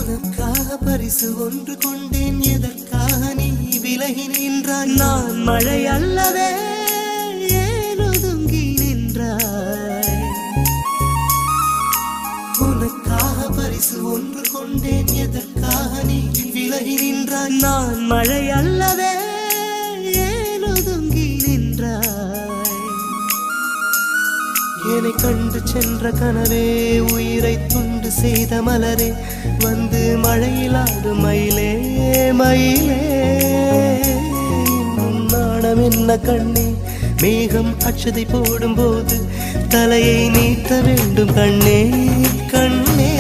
உனக்காக பரிசு ஒன்று கொண்டேன், எதற்காக நீ விலகி நின்றாய்? நான் மழை அல்லவே, ஏன் ஒதுங்கி நின்றாய்? உனக்காக பரிசு ஒன்று கொண்டேன், எதற்காக நீ விலகி நின்றாய்? நான் மழை அல்லவே, ஏன் ஒதுங்கி நின்றாய்? என்னை கண்டு சென்ற கனவே, உயிரை துண்டு செய்த மலரே, வந்து மழையில் ஆடும் மயிலே மயிலே. நாணம் என்ன கண்ணே, மேகம் அச்சதை போடும் போது தலையை நீட்ட வேண்டும் கண்ணே கண்ணே.